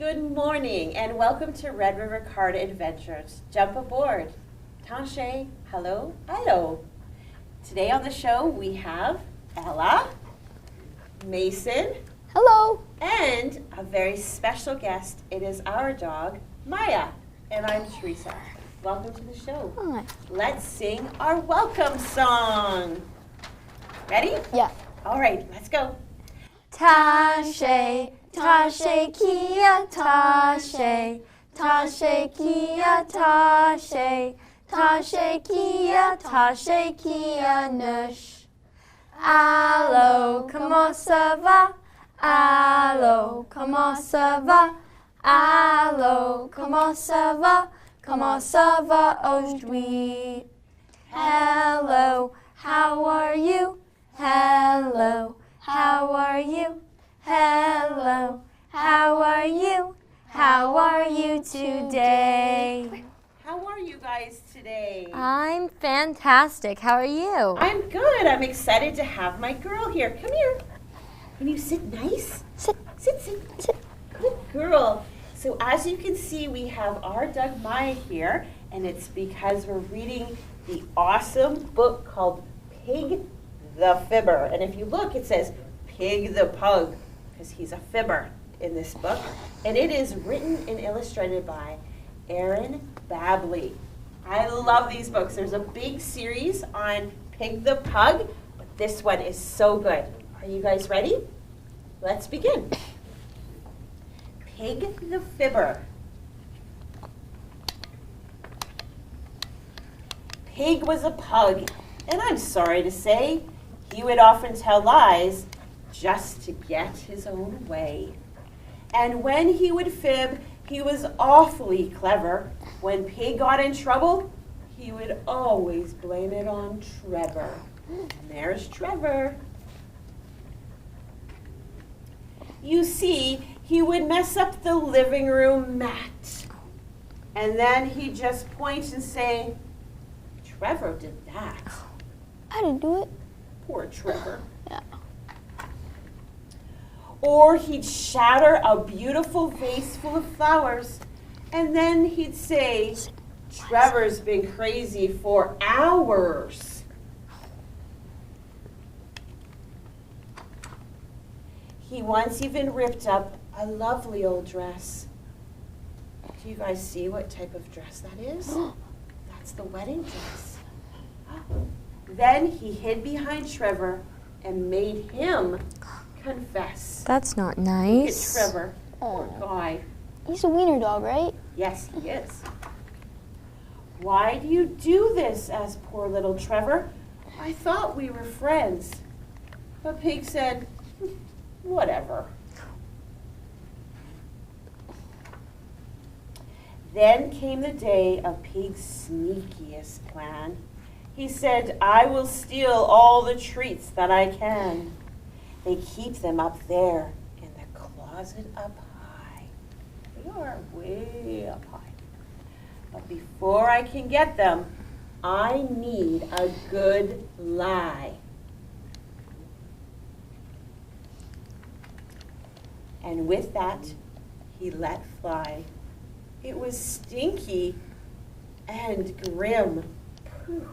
Good morning and welcome to Red River Card Adventures. Jump aboard. Tanshe, hello, hello. Today on the show we have Ella, Mason, hello, and a very special guest. It is our dog, Maya, and I'm Teresa. Welcome to the show. Hi. Let's sing our welcome song. Ready? Yeah. All right, let's go. Tashe, Tashe Kia Tashe, Tashe Kia Tashe, Tashe Kia Tashe Kia Nush. Allo, comment ça va? Allo, comment ça va? Allo, comment ça va? Comment ça va aujourd'hui? Hello, how are you? Hello, how are you? Hello, how are you? How are you today? How are you guys today? I'm fantastic. How are you? I'm good. I'm excited to have my girl here. Come here. Can you sit nice? Sit. Sit. Good girl. So as you can see, we have our dog Maya here, and it's because we're reading the awesome book called Pig the Fibber. And if you look, it says Pig the Pug, because he's a fibber in this book. And it is written and illustrated by Aaron Babley. I love these books. There's a big series on Pig the Pug, but this one is so good. Are you guys ready? Let's begin. Pig the Fibber. Pig was a pug, and I'm sorry to say, he would often tell lies just to get his own way. And when he would fib, he was awfully clever. When Pig got in trouble, he would always blame it on Trevor. And there's Trevor. You see, he would mess up the living room mat. And then he'd just point and say, Trevor did that. I didn't do it. Poor Trevor. Yeah. Or he'd shatter a beautiful vase full of flowers, and then he'd say, Trevor's been crazy for hours. He once even ripped up a lovely old dress. Do you guys see what type of dress that is? That's the wedding dress. Then he hid behind Trevor and made him confess. That's not Look nice. at Trevor, poor guy. He's a wiener dog, right? Yes, he is. Why do you do this? Asked poor little Trevor. I thought we were friends. But Pig said, whatever. Then came the day of Pig's sneakiest plan. He said, I will steal all the treats that I can. They keep them up there in the closet up high. They are way up high. But before I can get them, I need a good lie. And with that, he let fly. It was stinky and grim. Phew.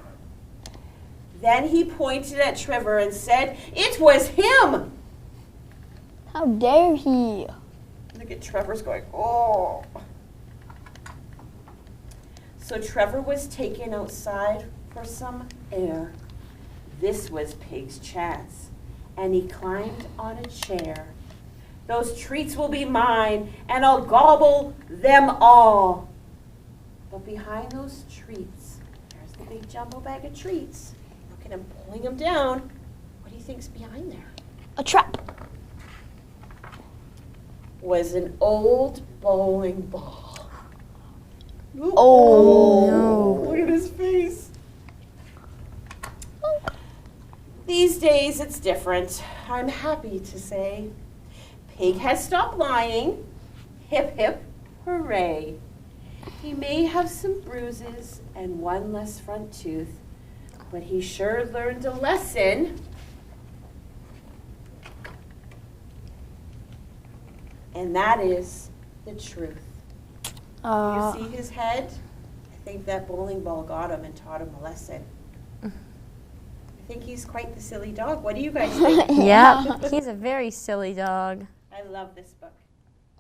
Then he pointed at Trevor and said, it was him! How dare he? Look at Trevor's going, oh. So Trevor was taken outside for some air. This was Pig's chance, and he climbed on a chair. Those treats will be mine, and I'll gobble them all. But behind those treats, there's the big jumbo bag of treats. Look at him pulling them down. What do you think's behind there? A trap. Was an old bowling ball. Oh, no. Look at his face. These days it's different, I'm happy to say. Pig has stopped lying. Hip, hip, hooray. He may have some bruises and one less front tooth, but he sure learned a lesson. And that is the truth. Uh, You see his head? I think that bowling ball got him and taught him a lesson. I think he's quite the silly dog. What do you guys think? Yeah, he's a very silly dog. I love this book.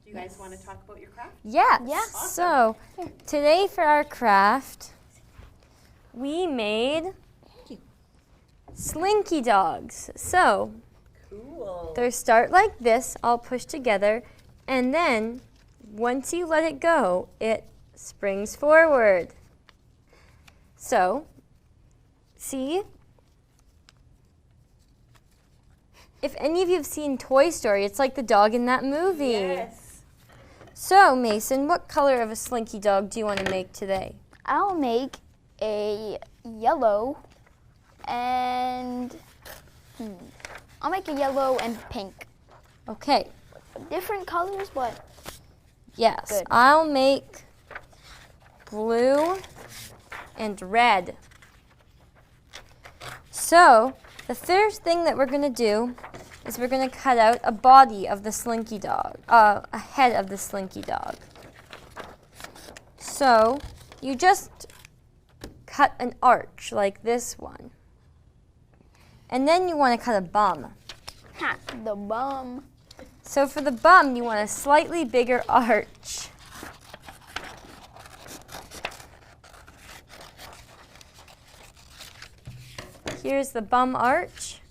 Do you guys want to talk about your craft? Yes. Yeah. So today for our craft, we made slinky dogs. So Cool. they start like this, all pushed together, and then once you let it go, it springs forward. So, see? If any of you have seen Toy Story, it's like the dog in that movie. Yes. So, Mason, what color of a slinky dog do you want to make today? I'll make a yellow and I'll make a yellow and pink. Okay. Different colors, but Yes. Good. I'll make blue and red. So, the first thing that we're going to do is we're going to cut out a body of the slinky dog, a head of the slinky dog. So, you just cut an arch like this one. And then you want to cut a bum. the bum. So for the bum, you want a slightly bigger arch. Here's the bum arch,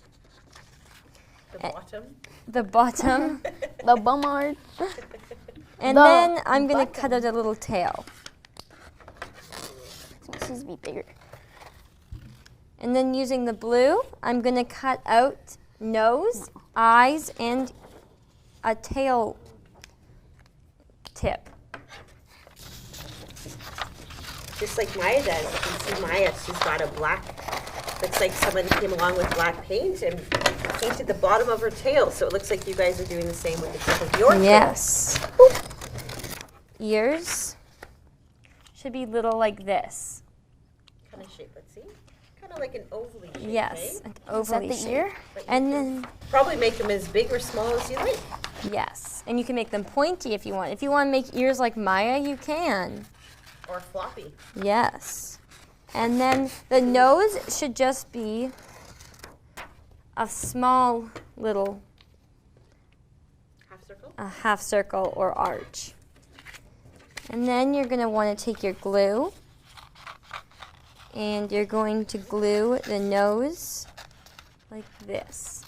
The bottom. the bottom, The bum arch. and The then I'm going to cut bottom. out a little tail. This needs to be bigger. And then using the blue, I'm going to cut out nose, eyes, and a tail tip. Just like Maya does. You can see Maya, she's got a black, looks like someone came along with black paint and painted the bottom of her tail. So it looks like you guys are doing the same with the tip of your tail. Yes. Ears should be little like this. Kind of shape, let's see. Kind of like an ovally shape, Yes, eh? an Is that ovally the shape. ear? But you And can then, probably make them as big or small as you like. yes, and you can make them pointy if you want. If you want to make ears like Maya, you can. Or floppy. Yes. And then the nose should just be a small little Half circle. half circle or arch. And then you're going to want to take your glue and you're going to glue the nose like this.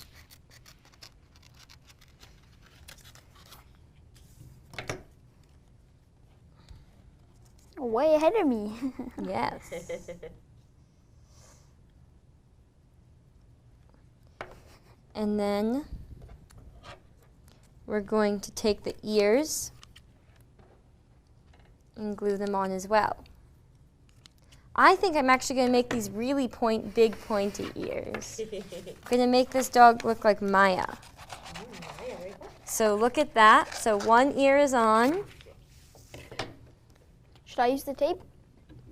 Way ahead of me. Yes. And then we're going to take the ears and glue them on as well. I think I'm actually going to make these really big pointy ears. I'm going to make this dog look like Maya. So look at that. So one ear is on. Should I use the tape?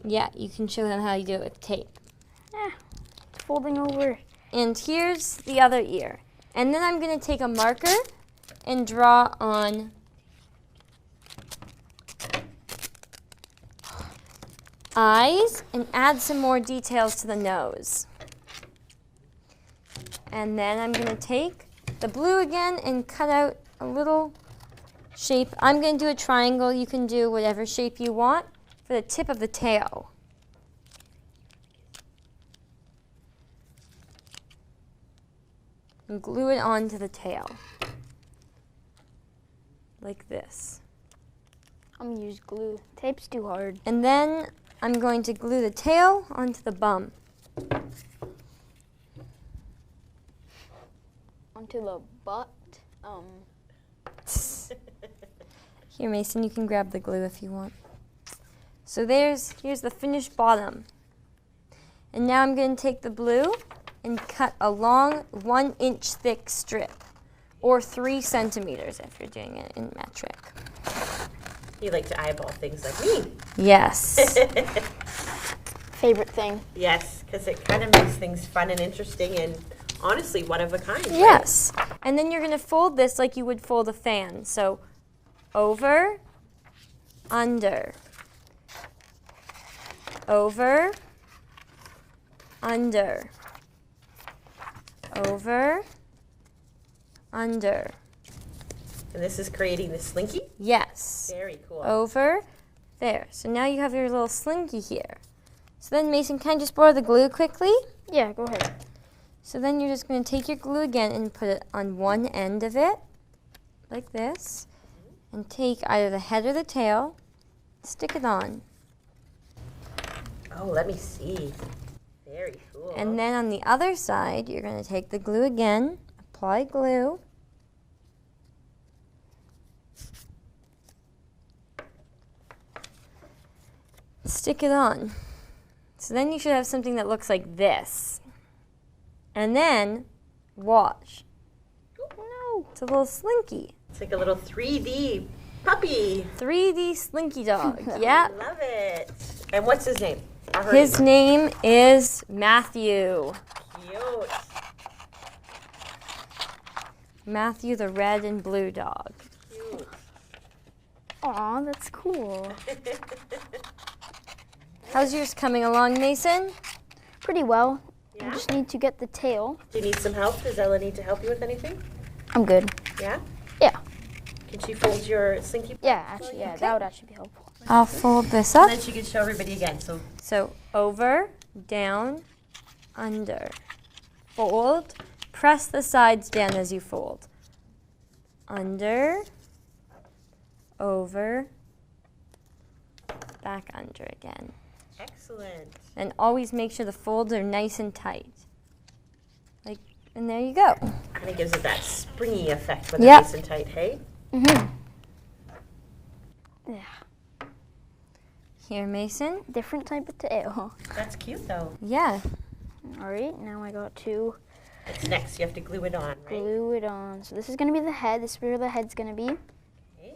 Yeah, you can show them how you do it with tape. It's folding over. And here's the other ear. And then I'm going to take a marker and draw on eyes and add some more details to the nose. And then I'm going to take the blue again and cut out a little shape. I'm going to do a triangle. You can do whatever shape you want for the tip of the tail. And glue it onto the tail. Like this. I'm gonna use glue. Tape's too hard. And then I'm going to glue the tail onto the bum. Onto the butt. Here, Mason, you can grab the glue if you want. So here's the finished bottom. And now I'm going to take the blue and cut a long 1 inch thick strip, or 3 centimeters if you're doing it in metric. You like to eyeball things like me. Yes. Favorite thing. Yes, because it kind of makes things fun and interesting and honestly one of a kind. Right? Yes. And then you're going to fold this like you would fold a fan. So over under, over, under, over, under. And this is creating the slinky? Yes. Very cool. Over, there. So now you have your little slinky here. So then Mason, can I just borrow the glue quickly? Yeah, go ahead. So then you're just going to take your glue again and put it on one end of it, like this, and take either the head or the tail, stick it on. Oh, let me see. Very cool. And then on the other side, you're going to take the glue again, apply glue, stick it on. So then you should have something that looks like this. And then, watch. No. It's a little slinky. It's like a little 3D puppy. 3D slinky dog. Yeah. Love it. And what's his name? His name is Matthew. Cute. Matthew the red and blue dog. Cute. Aw, that's cool. How's yours coming along, Mason? Pretty well. I Yeah? just need to get the tail. Do you need some help? Does Ella need to help you with anything? I'm good. Yeah? Yeah. Can she fold your slinky? Yeah, actually, yeah, Okay. that would actually be helpful. I'll fold this And up. then she can show everybody again. So Over, down, under. Fold. Press the sides down as you fold. Under, over, back under again. excellent. And always make sure the folds are nice and tight. Like, and there you go. Kind of gives it that springy effect when Yep. it's nice and tight, hey? Mm-hmm. Yeah. Here, Mason. Different type of tail. That's cute though. Yeah. All right, now I got to What's next? You have to glue it on, right? glue it on. So this is going to be the head. This is where the head's going to be. Okay.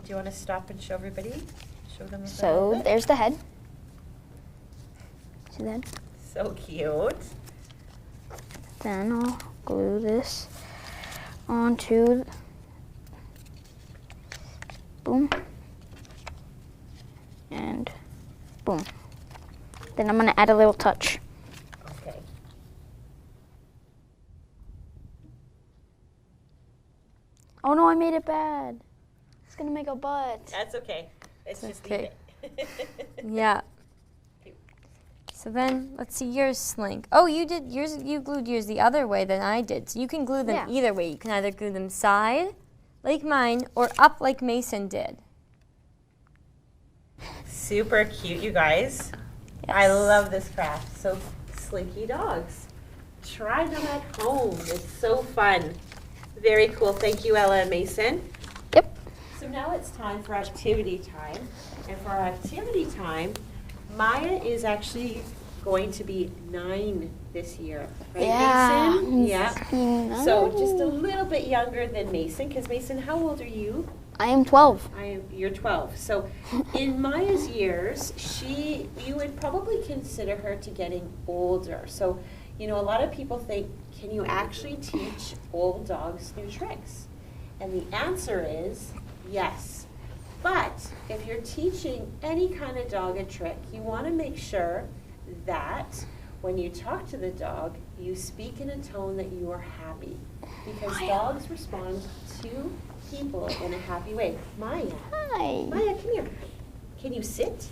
Do you want to stop and show everybody? Show them. So there's the head. See that? So cute. Then I'll glue this onto, boom, and boom. Then I'm gonna add a little touch. Okay. Oh no, I made it bad. It's gonna make a butt. That's okay. Let's just okay. leave it. Yeah. So then, let's see yours slink. Oh, you did yours. You glued yours the other way than I did. So you can glue them Yeah. either way. You can either glue them side, like mine, or up like Mason did. Super cute, you guys. I love this craft. So slinky dogs. Try them at home. It's so fun. Very cool. Thank you, Ella and Mason. Yep. So now it's time for activity time. And for our activity time, Maya is actually going to be 9 this year. Right, Yeah. Mason? Yeah. So just a I little bit younger than Mason, because Mason, how old are you? am 12. You're 12. So in Maya's years, you would probably consider her to getting older. So, you know, a lot of people think, can you actually teach old dogs new tricks? And the answer is yes. But if you're teaching any kind of dog a trick, you want to make sure that when you talk to the dog, you speak in a tone that you are happy. Because dogs respond to people in a happy way. Maya, Hi. Maya, come here. Can you sit?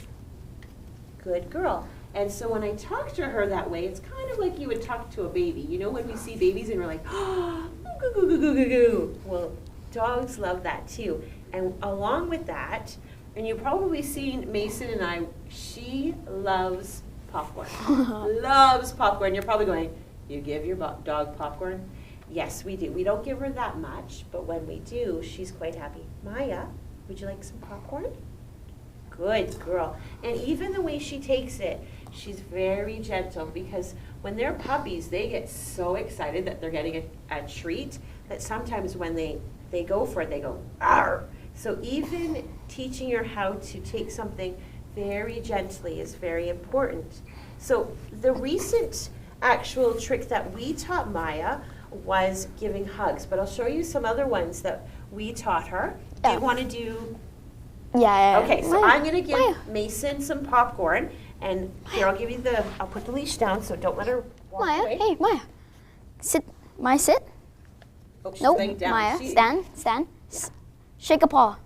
Good girl. And so when I talk to her that way, it's kind of like you would talk to a baby. You know when we see babies and we're like, oh, goo, goo, goo, goo, goo, goo. Well, dogs love that too. And along with that, and you've probably seen Mason and I, she loves popcorn. Loves popcorn. You're probably going, you give your dog popcorn? Yes, we do. We don't give her that much, but when we do, she's quite happy. Maya, would you like some popcorn? Good girl. And even the way she takes it, she's very gentle, because when they're puppies, they get so excited that they're getting a treat that sometimes when they go for it, they go, arr. So even teaching her how to take something very gently is very important. So the recent actual trick that we taught Maya was giving hugs, but I'll show you some other ones that we taught her. Do Yeah. you want to do Yeah. Okay, so Maya, I'm going to give Maya. Mason some popcorn. And here, I'll give you I'll put the leash down, so don't let her walk Maya, away. hey, Maya. Sit. Maya, sit. Oh, she's Nope. laying down. Maya, She- stand. Shake a paw.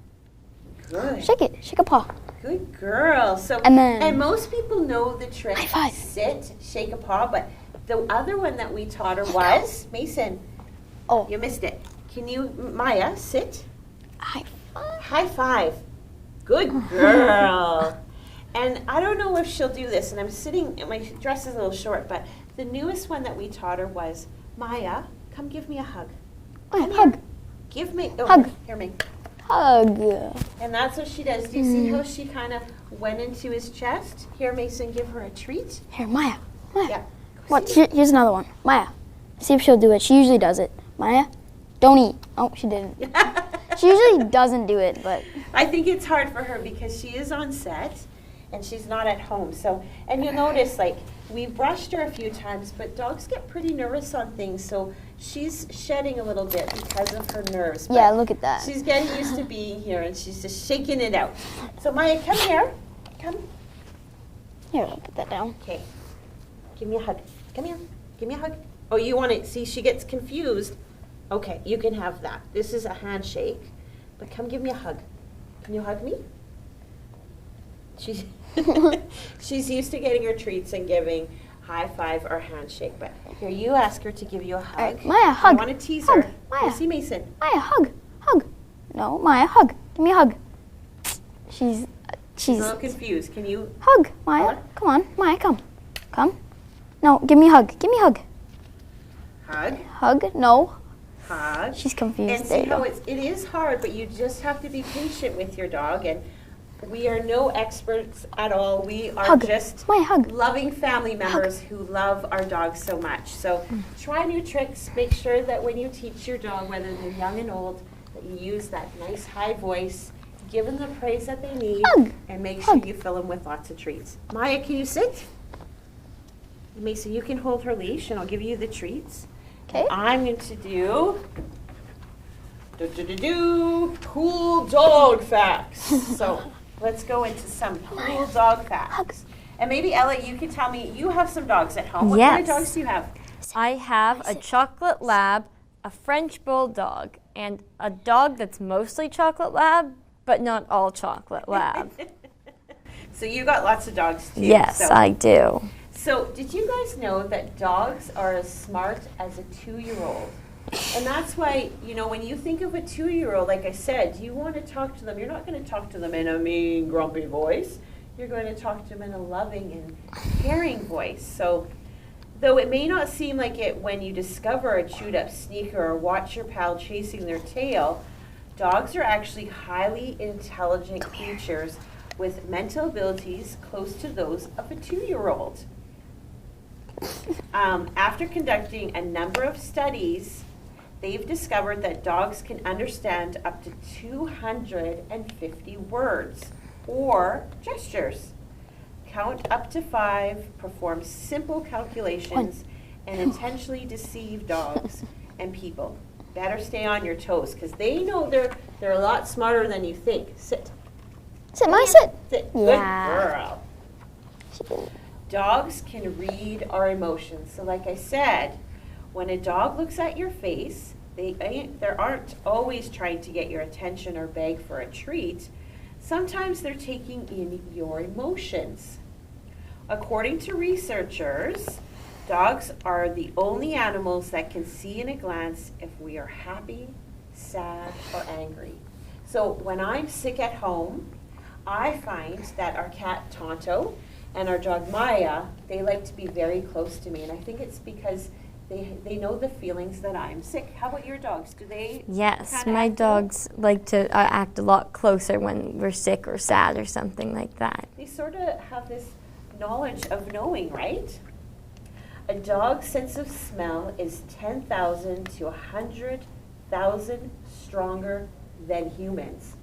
Good. Shake it. Shake a paw. Good girl. So, And then- and most people know the trick. High five. Sit, shake a paw. But the other one that we taught her was, Mason, Oh. you missed it. Can you, Maya, sit? High five. High five. Good girl. And I don't know if she'll do this, and I'm sitting, my dress is a little short, but the newest one that we taught her was, Maya, come give me a hug. Maya, hug. Give me, oh, Hug. Here, me. Hug. And that's what she does. Do you see how she kind of went into his chest? Here, Mason, give her a treat. Here, Maya. Maya. Yeah. What? Here's another one. Maya. See if she'll do it. She usually does it. Maya, don't eat. Oh, she didn't. She usually doesn't do it, but I think it's hard for her because she is on set and she's not at home. So, and you'll notice, like, we brushed her a few times, but dogs get pretty nervous on things. So she's shedding a little bit because of her nerves. yeah, but look at that. she's getting used to being here and she's just shaking it out. So Maya, come here. Come. Here, I'll put that down. Okay. Give me a hug. Come here. Give me a hug. Oh, you want it? See, she gets confused. Okay, you can have that. This is a handshake. But come give me a hug. Can you hug me? She's she's used to getting her treats and giving high five or handshake. But here, you ask her to give you a hug. All right, Maya, hug. I want to tease Hug. her. Maya. You see Mason? Maya, hug. Hug. No, Maya, hug. Give me a hug. She's She's a little confused. Can you hug. Maya, What? come on. Maya, come. Come. No, give me a hug. Give me a hug. hug? Hug. No. Hug. She's confused. And There see you how go. it is hard, but you just have to be patient with your dog. And we are no experts at all. We are Hug. just Maya, hug. loving family members who love our dogs so much. So try new tricks. Make sure that when you teach your dog, whether they're young and old, that you use that nice high voice, give them the praise that they need, Hug. and make sure Hug. you fill them with lots of treats. Maya, can you sit? Mason, you can hold her leash, and I'll give you the treats. Okay. I'm going to cool dog facts. So let's go into some cool dog facts. And maybe Ella, you can tell me, you have some dogs at home. What kind of Yes. dogs do you have? I have a chocolate lab, a French bulldog, and a dog that's mostly chocolate lab, but not all chocolate lab. So you got lots of dogs too. Yes, So, I do. so did you guys know that dogs are as smart as a 2-year-old? And that's why, you know, when you think of a 2-year-old, like I said, you want to talk to them. You're not going to talk to them in a mean, grumpy voice. You're going to talk to them in a loving and caring voice. So, though it may not seem like it when you discover a chewed-up sneaker or watch your pal chasing their tail, dogs are actually highly intelligent creatures with mental abilities close to those of a 2-year-old. After conducting a number of studies, they've discovered that dogs can understand up to 250 words or gestures, count up to 5, perform simple calculations, and intentionally deceive dogs and people. Better stay on your toes because they know they're a lot smarter than you think. Sit. Sit, Maya, sit. Sit. Yeah. Good girl. Dogs can read our emotions. So like I said, when a dog looks at your face, they aren't always trying to get your attention or beg for a treat. Sometimes they're taking in your emotions. According to researchers, dogs are the only animals that can see in a glance if we are happy, sad, or angry. So when I'm sick at home, I find that our cat Tonto and our dog Maya, they like to be very close to me. And I think it's because they know the feelings that I'm sick. How about your dogs? Do they? Yes, kinda my act out? dogs like to act a lot closer when we're sick or sad or something like that. They sort of have this knowledge of knowing, right? A dog's sense of smell is 10,000 to 100,000 stronger than humans.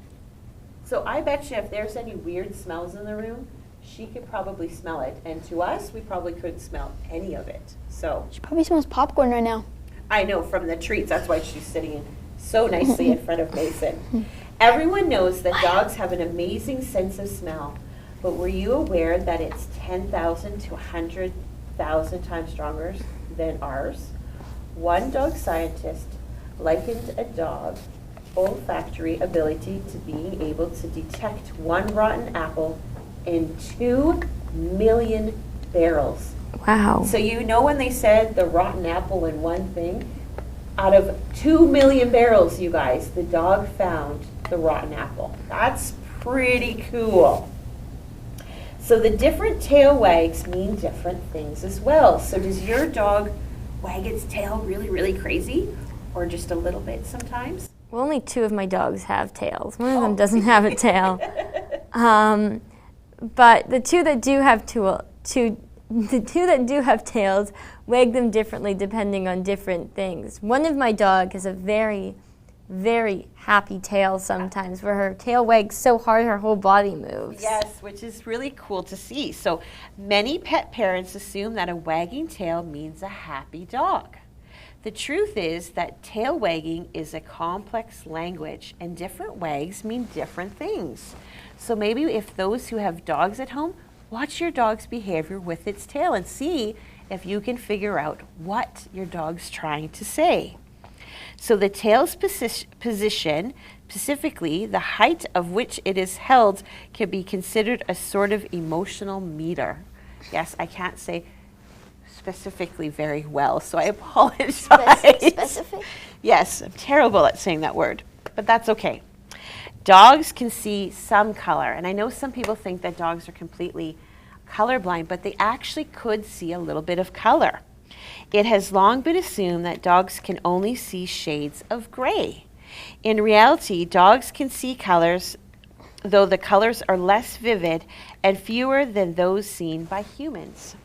So I bet you if there's any weird smells in the room, she could probably smell it. And to us, we probably couldn't smell any of it. So She probably smells popcorn right now. I know from the treats, that's why she's sitting in so nicely in front of Mason. Everyone knows that dogs have an amazing sense of smell, but were you aware that it's 10,000 to 100,000 times stronger than ours? One dog scientist likened a dog's olfactory ability to being able to detect one rotten apple in 2 million barrels. Wow. So you know when they said the rotten apple in one thing? Out of 2 million barrels, you guys, the dog found the rotten apple. That's pretty cool. So the different tail wags mean different things as well. So does your dog wag its tail really, really crazy? Or just a little bit sometimes? Well, only 2 of my dogs have tails. One of them doesn't have a tail. But the 2 that do have tails wag them differently depending on different things. One of my dogs has a very, very happy tail sometimes, where her tail wags so hard her whole body moves. Yes, which is really cool to see. So many pet parents assume that a wagging tail means a happy dog. The truth is that tail wagging is a complex language, and different wags mean different things. So maybe if those who have dogs at home, watch your dog's behavior with its tail and see if you can figure out what your dog's trying to say. So the tail's position, specifically the height of which it is held, can be considered a sort of emotional meter. Yes, I can't say specifically very well, so I apologize. Specific? Yes, I'm terrible at saying that word, but that's okay. Dogs can see some color, and I know some people think that dogs are completely colorblind, but they actually could see a little bit of color. It has long been assumed that dogs can only see shades of gray. In reality, dogs can see colors, though the colors are less vivid and fewer than those seen by humans.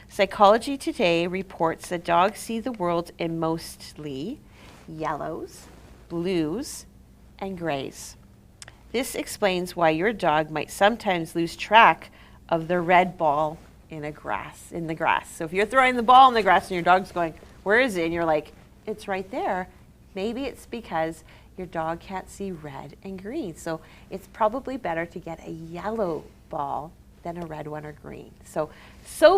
Psychology Today reports that dogs see the world in mostly yellows, blues, and grays. This explains why your dog might sometimes lose track of the red ball in the grass. So if you're throwing the ball in the grass and your dog's going, "Where is it?" and you're like, "It's right there," maybe it's because your dog can't see red and green. So it's probably better to get a yellow ball than a red one or green. So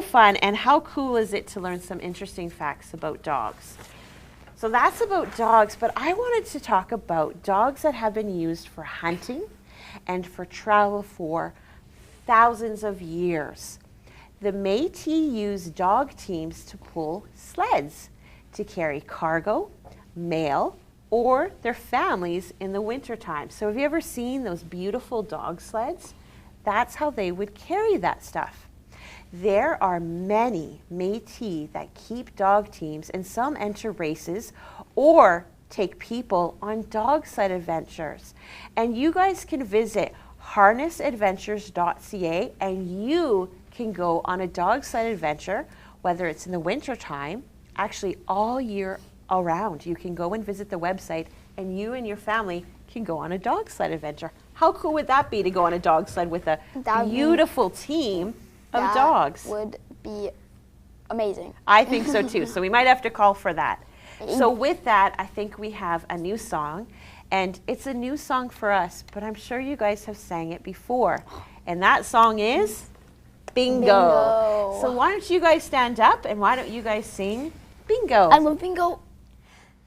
fun, and how cool is it to learn some interesting facts about dogs? So that's about dogs, but I wanted to talk about dogs that have been used for hunting and for travel for thousands of years. The Métis used dog teams to pull sleds to carry cargo, mail, or their families in the wintertime. So have you ever seen those beautiful dog sleds? That's how they would carry that stuff. There are many Métis that keep dog teams, and some enter races or take people on dog sled adventures. And you guys can visit harnessadventures.ca and you can go on a dog sled adventure, whether it's in the winter time, actually all year around. You can go and visit the website and you and your family can go on a dog sled adventure. How cool would that be to go on a dog sled with a beautiful team of dogs? That would be amazing. I think so too. So we might have to call for that. So with that, I think we have a new song. And it's a new song for us, but I'm sure you guys have sang it before. And that song is Bingo. So why don't you guys stand up and why don't you guys sing Bingo? I love bingo.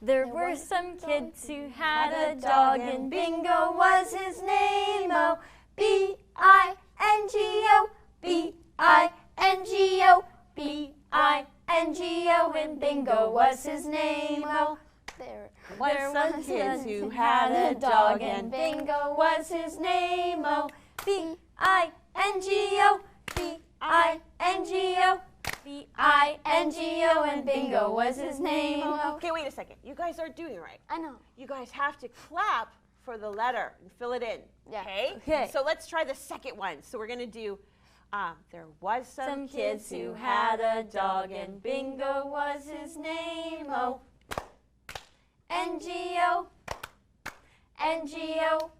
There were some kids who had a dog, and Bingo was his name. Oh, B-I-N-G-O, B-I-N-G-O, B-I-N-G-O, and Bingo was his name. Oh, There were some kids who had a dog, and Bingo was his name. Oh, B-I-N-G-O, B-I-N-G-O, B-I-N-G-O, and Bingo was his name. Oh. Okay, wait a second. You guys aren't doing it right. I know. You guys have to clap for the letter and fill it in. Yeah. Okay? So let's try the second one. So we're going to do, there was some kids who had a dog, and Bingo was his name. Oh, N-G-O, N-G-O,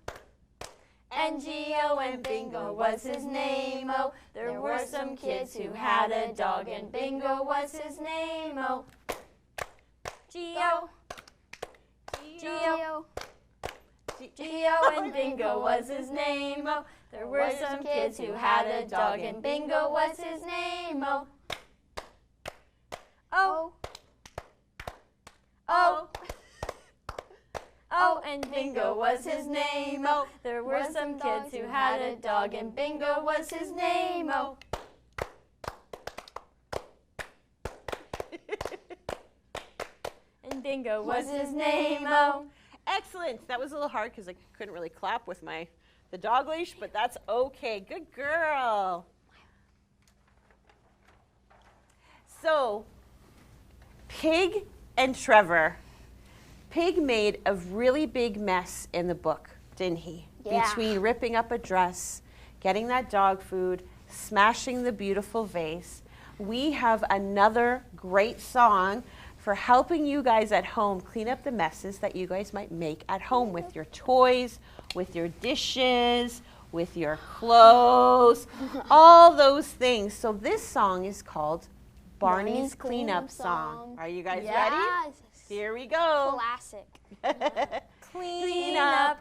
N-G-O, and Bingo was his name. Oh, there were some kids who had a dog, and Bingo was his name. Oh, G-O, G-O, Geo and Bingo was his name, oh. There were some kids who had a dog, and Bingo was his name, oh. Oh. Oh. Oh, and Bingo was his name, oh. There were some kids who had a dog, and Bingo was his name, oh. And Bingo was his name, oh. Excellent. That was a little hard because I couldn't really clap with the dog leash, but that's okay. Good girl. So, Pig and Trevor. Pig made a really big mess in the book, didn't he? Yeah. Between ripping up a dress, getting that dog food, smashing the beautiful vase. We have another great song for helping you guys at home clean up the messes that you guys might make at home with your toys, with your dishes, with your clothes, all those things. So this song is called Barney's Cleanup Song. Are you guys ready? Here we go. Classic. Clean up,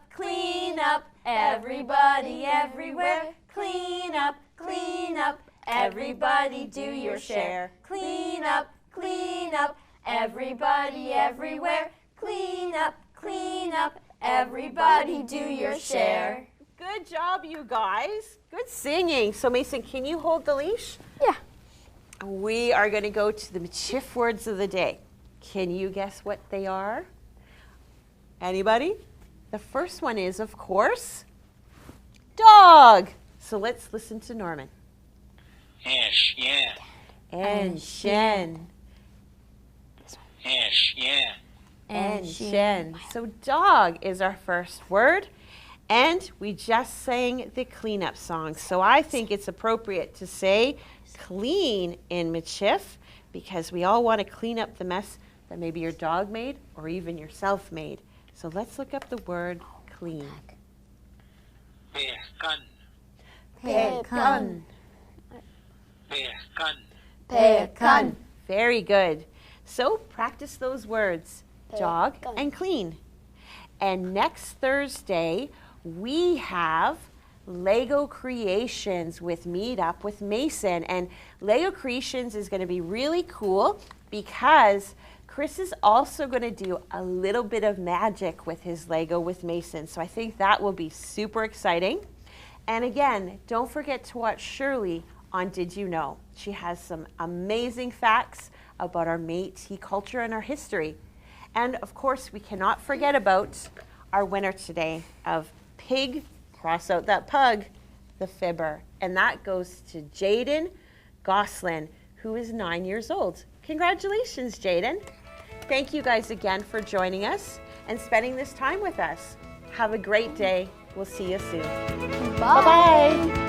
everybody everywhere. Clean up, everybody do your share. Clean up, everybody everywhere. Clean up, everybody do your share. Good job, you guys. Good singing. So Mason, can you hold the leash? Yeah. We are going to go to the Michif words of the day. Can you guess what they are? Anybody? The first one is, of course, dog. So let's listen to Norman. Ash, yeah. And Shen. Ash, yeah. And Shen. So dog is our first word. And we just sang the cleanup song. So I think it's appropriate to say clean in Michif because we all want to clean up the mess that maybe your dog made or even yourself made. So let's look up the word clean. Pekan. Pekan. Pekan. Pekan. Very good. So practice those words, dog and clean. And next Thursday, we have Lego Creations with Meet Up with Mason. And Lego Creations is going to be really cool because Chris is also going to do a little bit of magic with his Lego with Mason. So I think that will be super exciting. And again, don't forget to watch Shirley on Did You Know? She has some amazing facts about our Métis culture and our history. And of course, we cannot forget about our winner today of Pig, cross out that Pug, the Fibber. And that goes to Jaden Goslin, who is 9 years old. Congratulations, Jaden. Thank you guys again for joining us and spending this time with us. Have a great day. We'll see you soon. Bye. Bye-bye.